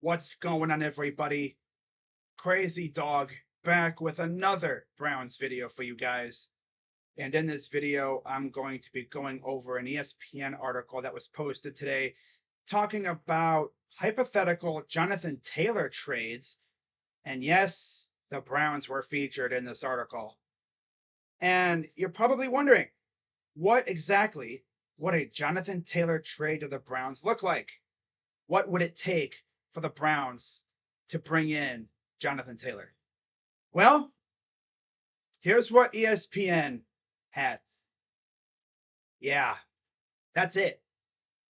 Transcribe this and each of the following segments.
What's going on, everybody? Crazy Dog back with another Browns video for you guys. And in this video, I'm going to be going over an ESPN article that was posted today talking about hypothetical Jonathan Taylor trades. And yes, the Browns were featured in this article. And you're probably wondering, what exactly would a Jonathan Taylor trade to the Browns look like? What would it take for the Browns to bring in Jonathan Taylor? Well, here's what ESPN had. Yeah, that's it.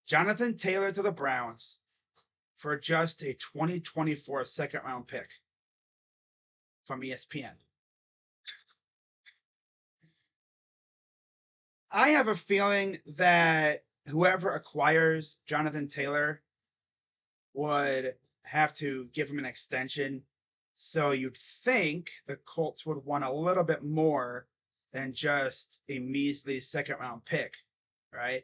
Jonathan Taylor to the Browns for just a 2024 second round pick from ESPN. I have a feeling that whoever acquires Jonathan Taylor would have to give him an extension. So you'd think the Colts would want a little bit more than just a measly second round pick, right?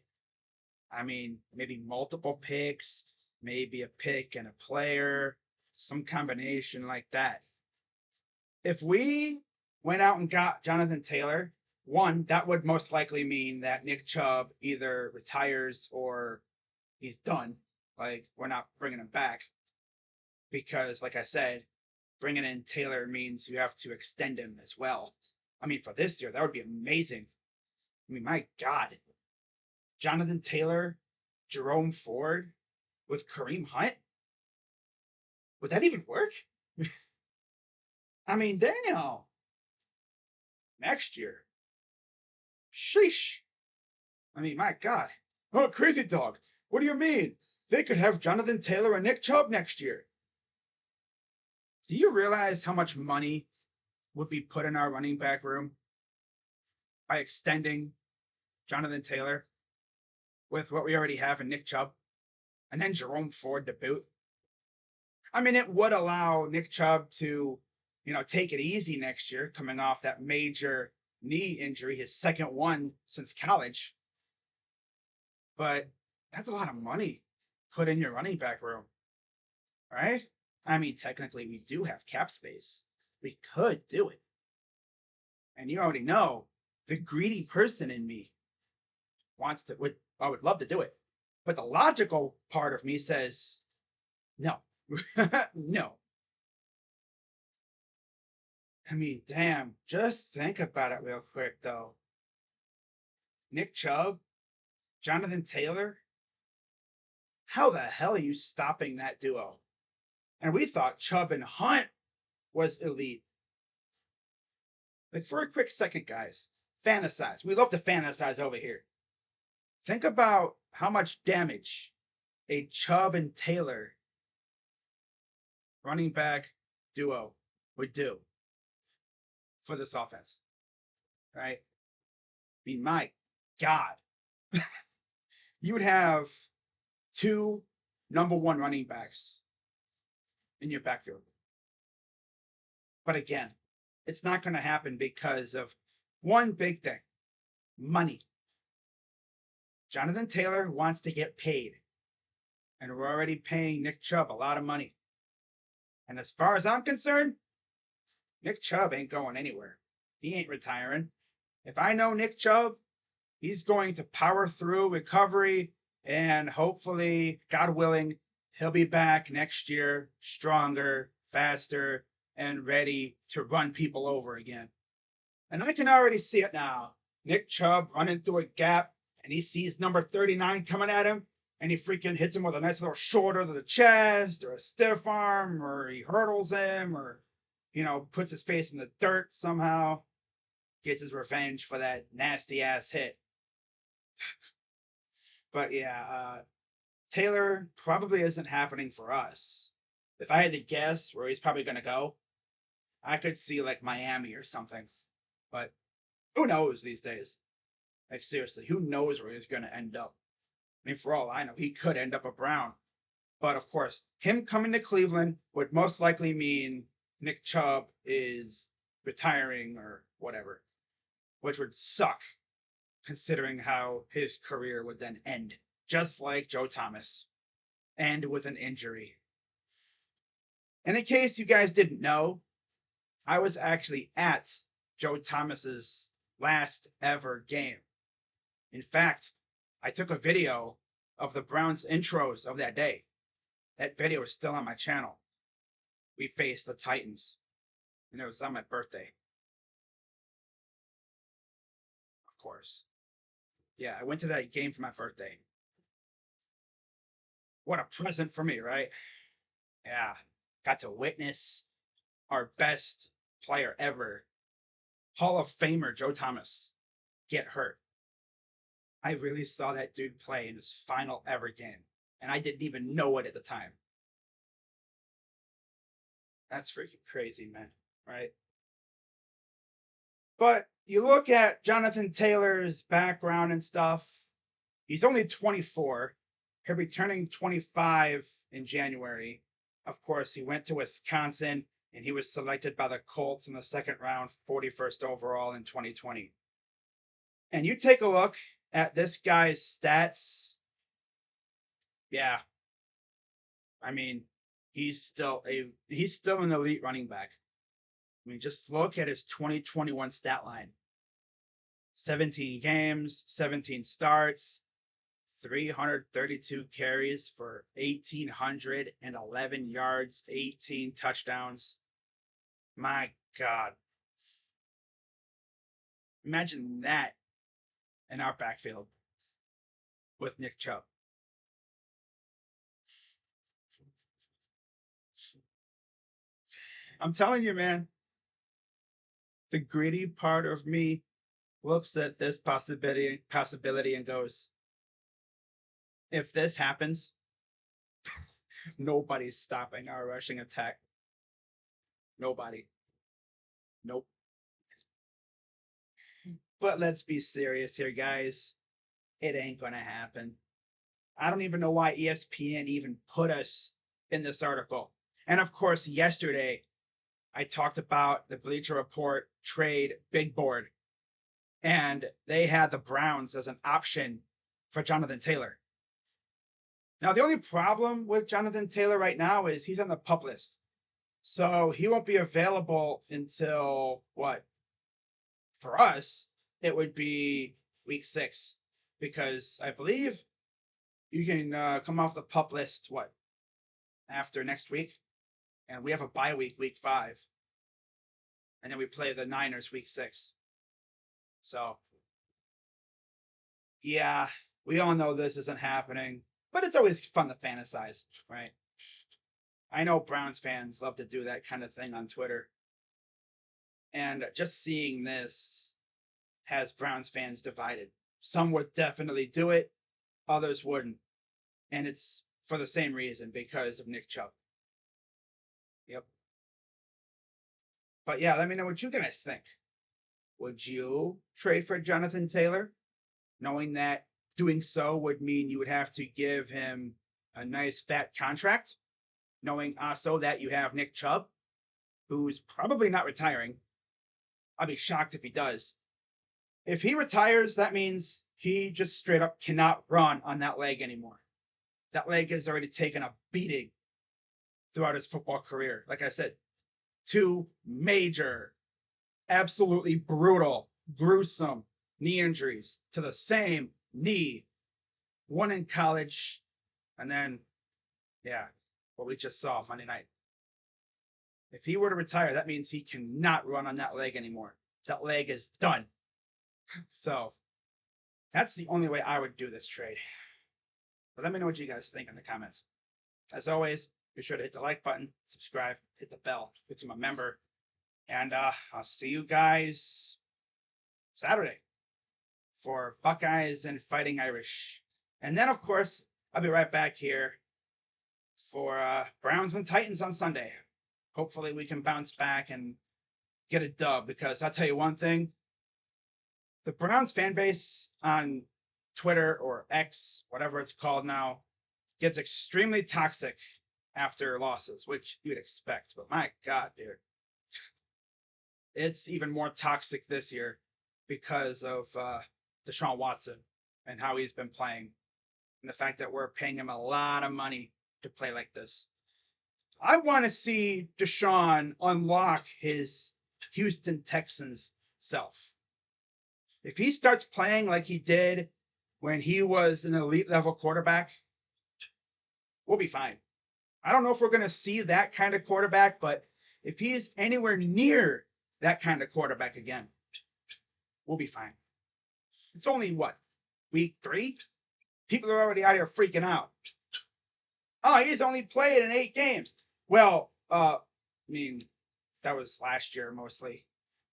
I mean, maybe multiple picks, maybe a pick and a player, some combination like that. If we went out and got Jonathan Taylor, one, that would most likely mean that Nick Chubb either retires or he's done. Like, we're not bringing him back because, like I said, bringing in Taylor means you have to extend him as well. I mean, for this year, that would be amazing. I mean, my God, Jonathan Taylor, Jerome Ford with Kareem Hunt? Would that even work? I mean, damn. Next year. Sheesh. I mean, my God. Oh, crazy dog. What do you mean? They could have Jonathan Taylor and Nick Chubb next year. Do you realize how much money would be put in our running back room by extending Jonathan Taylor with what we already have in Nick Chubb and then Jerome Ford to boot? I mean, it would allow Nick Chubb to, take it easy next year, coming off that major knee injury, his second one since college. But that's a lot of money put in your running back room, right? I mean, technically, we do have cap space. We could do it. And you already know the greedy person in me I would love to do it. But the logical part of me says, no, no. I mean, damn, just think about it real quick, though. Nick Chubb, Jonathan Taylor, how the hell are you stopping that duo? And we thought Chubb and Hunt was elite. Like, for a quick second, guys, fantasize. We love to fantasize over here. Think about how much damage a Chubb and Taylor running back duo would do for this offense, right? I mean, my God, you would have two number one running backs in your backfield. But again, it's not going to happen because of one big thing: money. Jonathan Taylor wants to get paid, and we're already paying Nick Chubb a lot of money. And as far as I'm concerned, Nick Chubb ain't going anywhere. He ain't retiring. If I know Nick Chubb, he's going to power through recovery, and hopefully, God willing, he'll be back next year stronger, faster, and ready to run people over again. And I can already see it now. Nick Chubb running through a gap, and he sees number 39 coming at him, and he freaking hits him with a nice little shoulder to the chest, or a stiff arm, or he hurdles him, or, puts his face in the dirt somehow, gets his revenge for that nasty ass hit. But yeah, Taylor probably isn't happening for us. If I had to guess where he's probably going to go, I could see like Miami or something. But who knows these days? Like, seriously, who knows where he's going to end up? I mean, for all I know, he could end up a Brown. But of course, him coming to Cleveland would most likely mean Nick Chubb is retiring or whatever, which would suck considering how his career would then end, just like Joe Thomas, and with an injury. And in case you guys didn't know, I was actually at Joe Thomas's last ever game. In fact, I took a video of the Browns intros of that day. That video is still on my channel. We faced the Titans, and it was on my birthday. Of course. Yeah, I went to that game for my birthday. What a present for me, right? Yeah, got to witness our best player ever, Hall of Famer Joe Thomas, get hurt. I really saw that dude play in his final ever game, and I didn't even know it at the time. That's freaking crazy, man, right? But you look at Jonathan Taylor's background and stuff, he's only 24. He'll be turning 25 in January. Of course, he went to Wisconsin and he was selected by the Colts in the second round, 41st overall in 2020. And you take a look at this guy's stats. Yeah. I mean, he's still an elite running back. I mean, just look at his 2021 stat line. 17 games, 17 starts, 332 carries for 1,811 yards, 18 touchdowns. My God. Imagine that in our backfield with Nick Chubb. I'm telling you, man, the greedy part of me looks at this possibility and goes, if this happens, nobody's stopping our rushing attack. Nobody. Nope. But let's be serious here, guys. It ain't gonna happen. I don't even know why ESPN even put us in this article. And of course, yesterday, I talked about the Bleacher Report trade big board, and they had the Browns as an option for Jonathan Taylor. Now, the only problem with Jonathan Taylor right now is he's on the PUP list. So he won't be available until what? For us, it would be week 6, because I believe you can come off the PUP list, what? After next week? And we have a bye week, week 5. And then we play the Niners week 6. So, yeah, we all know this isn't happening, but it's always fun to fantasize, right? I know Browns fans love to do that kind of thing on Twitter. And just seeing this has Browns fans divided. Some would definitely do it, others wouldn't. And it's for the same reason, because of Nick Chubb. Yep. But yeah, let me know what you guys think. Would you trade for Jonathan Taylor, knowing that doing so would mean you would have to give him a nice fat contract, knowing also that you have Nick Chubb, who's probably not retiring? I'd be shocked if he does. If he retires, that means he just straight up cannot run on that leg anymore. That leg has already taken a beating throughout his football career. Like I said, 2 major, absolutely brutal, gruesome knee injuries to the same knee. One in college, and then, yeah, what we just saw Monday night. If he were to retire, that means he cannot run on that leg anymore. That leg is done. So, that's the only way I would do this trade. But let me know what you guys think in the comments. As always, be sure to hit the like button, subscribe, hit the bell, become a member. And I'll see you guys Saturday for Buckeyes and Fighting Irish. And then, of course, I'll be right back here for Browns and Titans on Sunday. Hopefully we can bounce back and get a dub, because I'll tell you one thing. The Browns fan base on Twitter or X, whatever it's called now, gets extremely toxic after losses, which you would expect. But my God, dude. It's even more toxic this year because of Deshaun Watson and how he's been playing, and the fact that we're paying him a lot of money to play like this. I want to see Deshaun unlock his Houston Texans self. If he starts playing like he did when he was an elite level quarterback, we'll be fine. I don't know if we're going to see that kind of quarterback, but if he's anywhere near that kind of quarterback again, we'll be fine. It's only what, week 3? People are already out here freaking out. Oh, he's only played in 8 games. Well, I mean, that was last year mostly.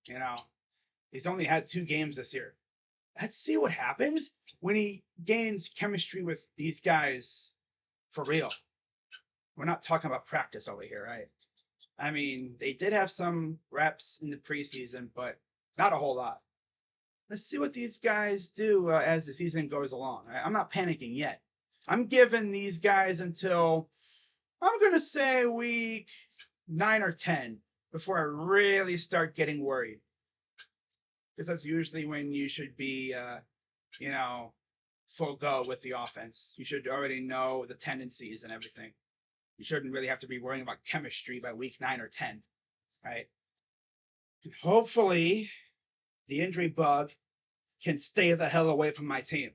You know, he's only had 2 games this year. Let's see what happens when he gains chemistry with these guys for real. We're not talking about practice over here, right? I mean, they did have some reps in the preseason, but not a whole lot. Let's see what these guys do as the season goes along. I'm not panicking yet. I'm giving these guys until, I'm going to say, week 9 or 10 before I really start getting worried. Because that's usually when you should be, full go with the offense. You should already know the tendencies and everything. You shouldn't really have to be worrying about chemistry by week 9 or 10, right? And hopefully, the injury bug can stay the hell away from my team.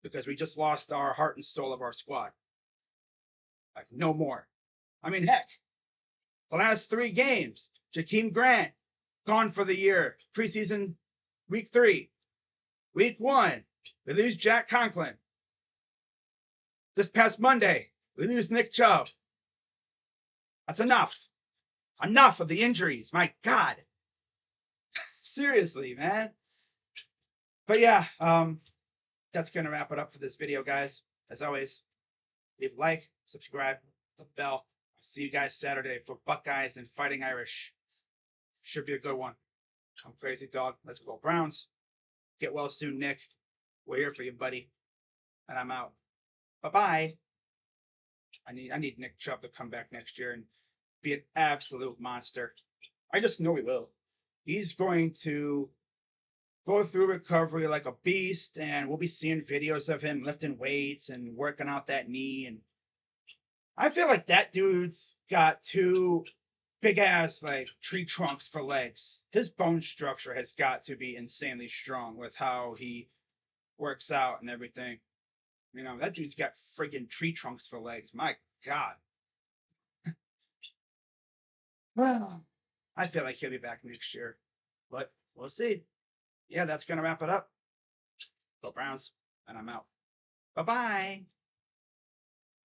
Because we just lost our heart and soul of our squad. Like, no more. I mean, heck, the last 3 games, Jakeem Grant, gone for the year. Preseason, week 3. Week 1, we lose Jack Conklin. This past Monday, we lose Nick Chubb. That's enough. Enough of the injuries. My God. Seriously, man. But yeah, that's going to wrap it up for this video, guys. As always, leave a like, subscribe, hit the bell. I'll see you guys Saturday for Buckeyes and Fighting Irish. Should be a good one. I'm Crazy Dog. Let's go Browns. Get well soon, Nick. We're here for you, buddy. And I'm out. Bye-bye. I need Nick Chubb to come back next year and be an absolute monster. I just know he will. He's going to go through recovery like a beast, and we'll be seeing videos of him lifting weights and working out that knee. And I feel like that dude's got 2 big ass like tree trunks for legs. His bone structure has got to be insanely strong with how he works out and everything. You know, that dude's got friggin' tree trunks for legs. My God. Well, I feel like he'll be back next year, but we'll see. Yeah, that's going to wrap it up. Go Browns, and I'm out. Bye-bye.